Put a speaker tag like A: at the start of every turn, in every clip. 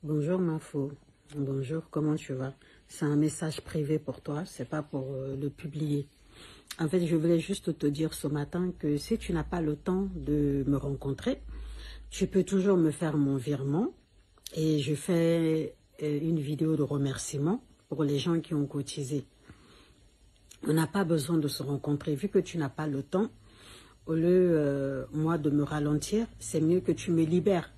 A: Bonjour Mafo, bonjour, comment tu vas? C'est un message privé pour toi, c'est pas pour le publier. En fait, je voulais juste te dire ce matin que si tu n'as pas le temps de me rencontrer, tu peux toujours me faire mon virement et je fais une vidéo de remerciement pour les gens qui ont cotisé. On n'a pas besoin de se rencontrer, vu que tu n'as pas le temps. Au lieu, moi, de me ralentir, c'est mieux que tu me libères.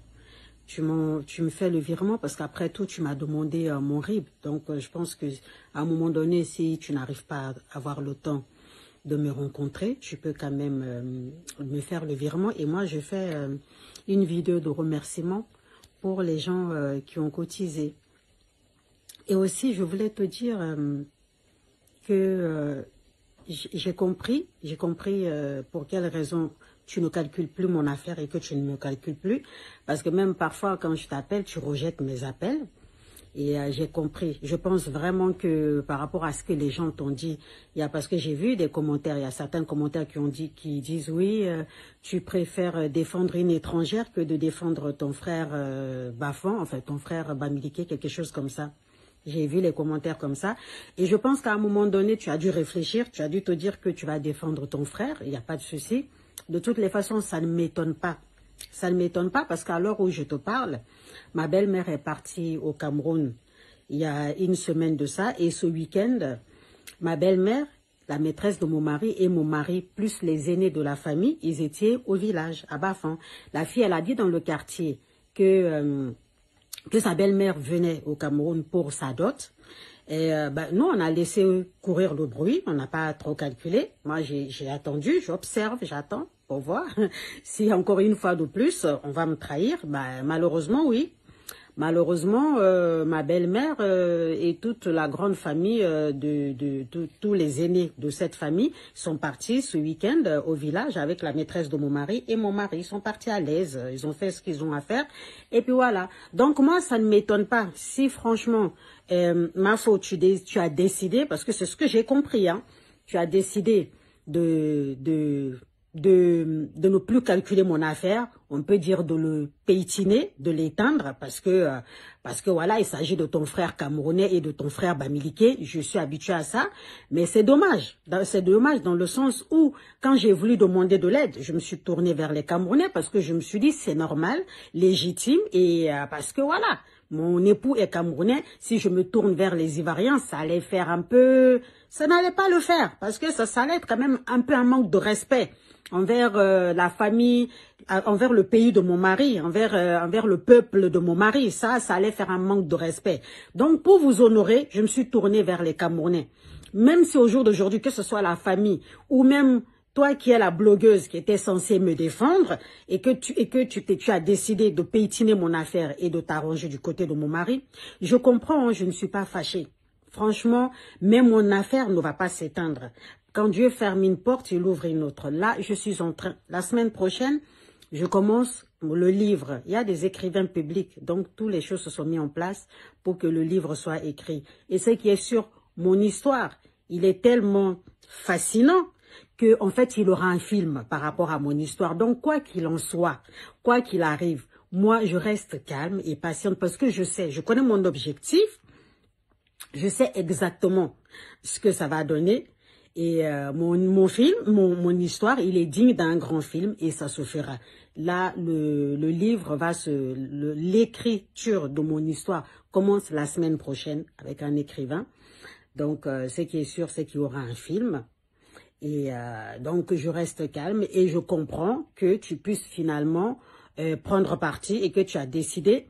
A: Tu me fais le virement parce qu'après tout, tu m'as demandé mon RIB. Donc, je pense qu'à un moment donné, si tu n'arrives pas à avoir le temps de me rencontrer, tu peux quand même me faire le virement. Et moi, je fais une vidéo de remerciement pour les gens qui ont cotisé. Et aussi, je voulais te dire que j'ai compris pour quelle raison tu ne calcules plus mon affaire et que tu ne me calcules plus. Parce que même parfois, quand je t'appelle, tu rejettes mes appels. Et j'ai compris. Je pense vraiment que par rapport à ce que les gens t'ont dit, parce que j'ai vu des commentaires, il y a certains commentaires qui disent oui, tu préfères défendre une étrangère que de défendre ton frère Bafan, enfin ton frère Bamileke, quelque chose comme ça. J'ai vu les commentaires comme ça. Et je pense qu'à un moment donné, tu as dû réfléchir, tu as dû te dire que tu vas défendre ton frère, il n'y a pas de souci. De toutes les façons, ça ne m'étonne pas. Ça ne m'étonne pas parce qu'à l'heure où je te parle, ma belle-mère est partie au Cameroun il y a une semaine de ça. Et ce week-end, ma belle-mère, la maîtresse de mon mari et mon mari, plus les aînés de la famille, ils étaient au village, à Bafan. La fille, elle a dit dans le quartier que sa belle-mère venait au Cameroun pour sa dot. Et nous, on a laissé courir le bruit, on n'a pas trop calculé. Moi, j'ai attendu, j'observe, j'attends pour voir si encore une fois de plus, on va me trahir. Malheureusement, oui. Malheureusement, ma belle-mère et toute la grande famille tous les aînés de cette famille sont partis ce week-end au village avec la maîtresse de mon mari et mon mari. Ils sont partis à l'aise, ils ont fait ce qu'ils ont à faire. Et puis voilà. Donc moi, ça ne m'étonne pas. Si franchement, Mafo, tu as décidé, parce que c'est ce que j'ai compris, hein, tu as décidé de ne plus calculer mon affaire, on peut dire de le pétiner, de l'éteindre, parce que voilà, il s'agit de ton frère camerounais et de ton frère Bamileke, je suis habituée à ça, mais c'est dommage dans le sens où, quand j'ai voulu demander de l'aide, je me suis tournée vers les Camerounais parce que je me suis dit c'est normal, légitime, et parce que voilà, mon époux est camerounais, si je me tourne vers les Ivoiriens, ça allait faire un peu, ça n'allait pas le faire, parce que ça allait être quand même un peu un manque de respect envers la famille, envers le pays de mon mari, envers le peuple de mon mari. Ça allait faire un manque de respect. Donc, pour vous honorer, je me suis tournée vers les Camerounais. Même si au jour d'aujourd'hui, que ce soit la famille ou même toi qui es la blogueuse qui était censée me défendre et que tu as décidé de pétiner mon affaire et de t'arranger du côté de mon mari, je comprends, hein, je ne suis pas fâchée. Franchement, même mon affaire ne va pas s'éteindre. Quand Dieu ferme une porte, il ouvre une autre. Là, je suis en train. La semaine prochaine, je commence le livre. Il y a des écrivains publics, donc toutes les choses se sont mises en place pour que le livre soit écrit. Et ce qui est sûr, mon histoire, il est tellement fascinant qu'en fait, il aura un film par rapport à mon histoire. Donc, quoi qu'il en soit, quoi qu'il arrive, moi, je reste calme et patiente parce que je connais mon objectif. Je sais exactement ce que ça va donner. Et mon film, mon histoire, il est digne d'un grand film et ça se fera. Là, le livre l'écriture de mon histoire commence la semaine prochaine avec un écrivain. Donc, ce qui est sûr, c'est qu'il y aura un film. Et donc, je reste calme et je comprends que tu puisses finalement prendre parti et que tu as décidé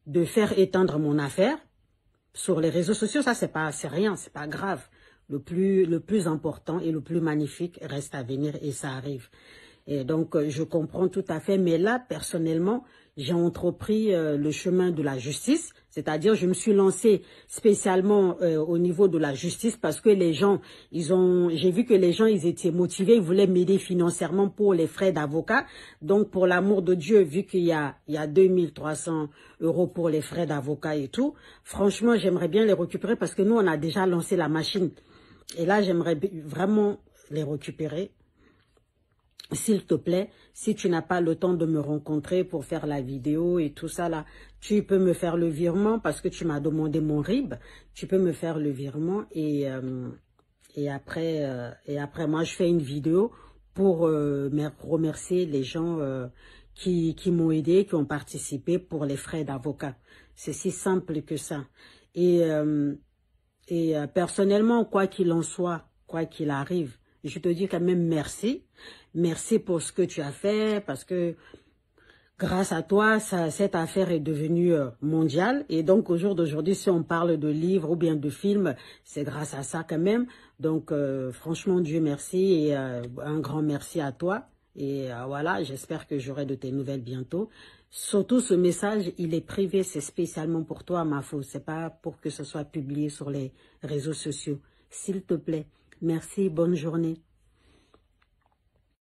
A: de faire étendre mon affaire sur les réseaux sociaux. Ça, c'est rien, c'est pas grave. Le plus important et le plus magnifique reste à venir et ça arrive. Et donc, je comprends tout à fait. Mais là, personnellement, j'ai entrepris le chemin de la justice. C'est-à-dire, je me suis lancée spécialement au niveau de la justice parce que les gens, j'ai vu que les gens, ils étaient motivés, ils voulaient m'aider financièrement pour les frais d'avocat. Donc, pour l'amour de Dieu, vu qu'il y a 2300 € pour les frais d'avocat et tout, franchement, j'aimerais bien les récupérer parce que nous, on a déjà lancé la machine. Et là, j'aimerais vraiment les récupérer. s'il te plaît, si tu n'as pas le temps de me rencontrer pour faire la vidéo et tout ça là, tu peux me faire le virement parce que tu m'as demandé mon RIB. Tu peux me faire le virement et après moi je fais une vidéo pour remercier les gens qui m'ont aidé, qui ont participé pour les frais d'avocat. C'est si simple que ça. Et, personnellement, quoi qu'il en soit, quoi qu'il arrive, je te dis quand même merci. Merci pour ce que tu as fait, parce que grâce à toi, cette affaire est devenue mondiale. Et donc, au jour d'aujourd'hui, si on parle de livres ou bien de films, c'est grâce à ça quand même. Donc, franchement, Dieu merci et un grand merci à toi. Et voilà, j'espère que j'aurai de tes nouvelles bientôt. Surtout, ce message, il est privé, c'est spécialement pour toi, Mafo. C'est pas pour que ce soit publié sur les réseaux sociaux. S'il te plaît. Merci, bonne journée.